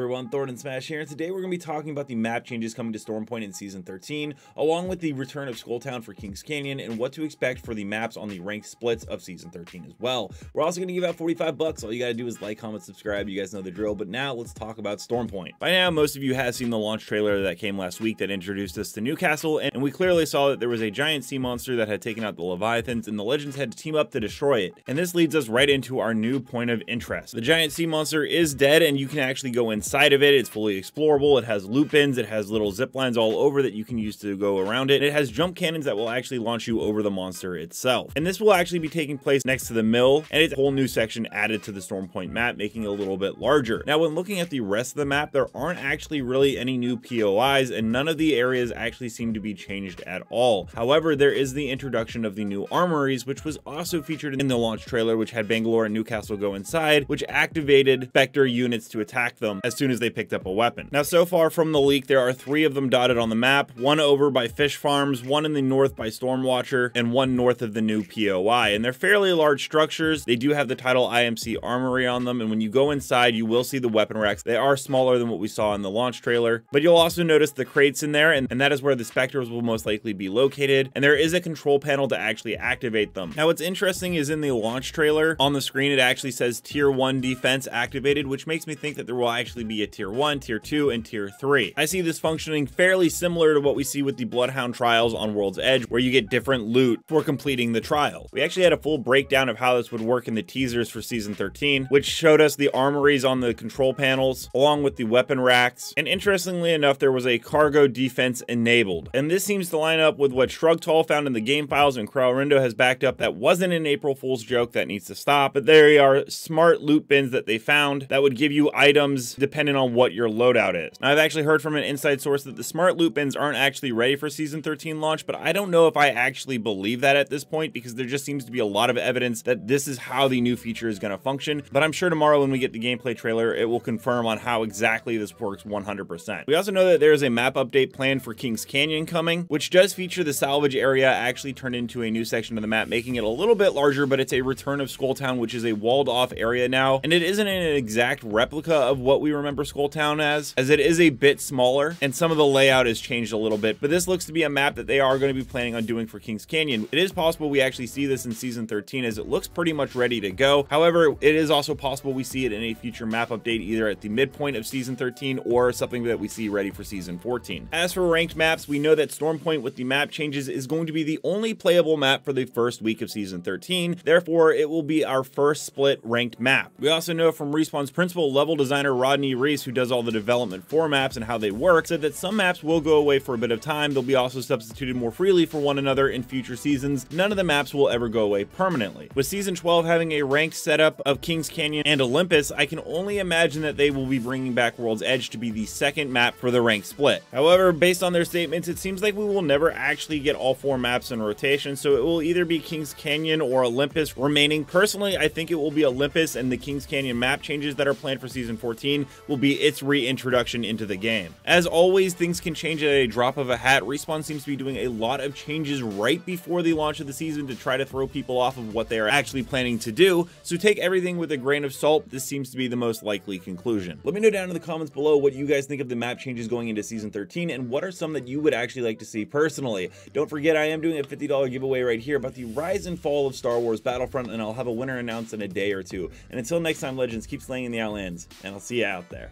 everyone, Thordan Smash here, and today we're going to be talking about the map changes coming to Stormpoint in Season 13, along with the return of Skulltown for Kings Canyon, and what to expect for the maps on the ranked splits of Season 13 as well. We're also going to give out 45 bucks. All you got to do is like, comment, subscribe. You guys know the drill, but now let's talk about Stormpoint. By now, most of you have seen the launch trailer that came last week that introduced us to Newcastle, and we clearly saw that there was a giant sea monster that had taken out the Leviathans, and the Legends had to team up to destroy it. And this leads us right into our new point of interest. The giant sea monster is dead, and you can actually go inside of it. It's fully explorable. It has loot bins. It has little zip lines all over that you can use to go around it. It has jump cannons that will actually launch you over the monster itself. And this will actually be taking place next to the mill, and it's a whole new section added to the Stormpoint map, making it a little bit larger. Now, when looking at the rest of the map, there aren't actually really any new POIs, and none of the areas actually seem to be changed at all. However, there is the introduction of the new Armories, which was also featured in the launch trailer, which had Bangalore and Newcastle go inside, which activated Specter units to attack them as soon as they picked up a weapon. Now, so far from the leak, there are 3 of them dotted on the map, one over by Fish Farms, one in the north by Stormwatcher, and one north of the new POI. And they're fairly large structures. They do have the title IMC Armory on them, and when you go inside, you will see the weapon racks. They are smaller than what we saw in the launch trailer, but you'll also notice the crates in there, and that is where the Specters will most likely be located, and there is a control panel to actually activate them. Now, what's interesting is in the launch trailer, on the screen, it actually says Tier 1 defense activated, which makes me think that there will actually be a Tier 1, Tier 2, and Tier 3. I see this functioning fairly similar to what we see with the Bloodhound trials on World's Edge, where you get different loot for completing the trial. We actually had a full breakdown of how this would work in the teasers for Season 13, which showed us the armories on the control panels, along with the weapon racks, and interestingly enough, there was a cargo defense enabled. And this seems to line up with what Shrugtal found in the game files, and Kralrindo has backed up that wasn't an April Fool's joke. That needs to stop. But there are smart loot bins that they found that would give you items depending on what your loadout is. Now, I've actually heard from an inside source that the smart loot bins aren't actually ready for Season 13 launch, but I don't know if I actually believe that at this point, because there just seems to be a lot of evidence that this is how the new feature is going to function. But I'm sure tomorrow when we get the gameplay trailer, it will confirm on how exactly this works 100%. We also know that there is a map update planned for Kings Canyon coming, which does feature the salvage area actually turned into a new section of the map, making it a little bit larger, but it's a return of Skulltown, which is a walled off area now, and it isn't an exact replica of what we remember Skulltown as it is a bit smaller, and some of the layout has changed a little bit, but this looks to be a map that they are going to be planning on doing for Kings Canyon. It is possible we actually see this in Season 13, as it looks pretty much ready to go. However, it is also possible we see it in a future map update, either at the midpoint of Season 13 or something that we see ready for Season 14. As for ranked maps, we know that Stormpoint with the map changes is going to be the only playable map for the first week of Season 13. Therefore, it will be our first split ranked map. We also know from Respawn's principal level designer Rodney Reese, who does all the development for maps and how they work, said that some maps will go away for a bit of time. They'll be also substituted more freely for one another in future seasons. None of the maps will ever go away permanently. With Season 12 having a ranked setup of Kings Canyon and Olympus, I can only imagine that they will be bringing back World's Edge to be the second map for the ranked split. However, based on their statements, it seems like we will never actually get all 4 maps in rotation, so it will either be Kings Canyon or Olympus remaining. Personally, I think it will be Olympus, and the Kings Canyon map changes that are planned for Season 14 will be its reintroduction into the game. As always, things can change at a drop of a hat. Respawn seems to be doing a lot of changes right before the launch of the season to try to throw people off of what they are actually planning to do, so take everything with a grain of salt. This seems to be the most likely conclusion. Let me know down in the comments below what you guys think of the map changes going into Season 13, and what are some that you would actually like to see personally. Don't forget, I am doing a $50 giveaway right here about the rise and fall of Star Wars Battlefront, and I'll have a winner announced in a day or two. And until next time, Legends, keep slaying in the Outlands, and I'll see you out there.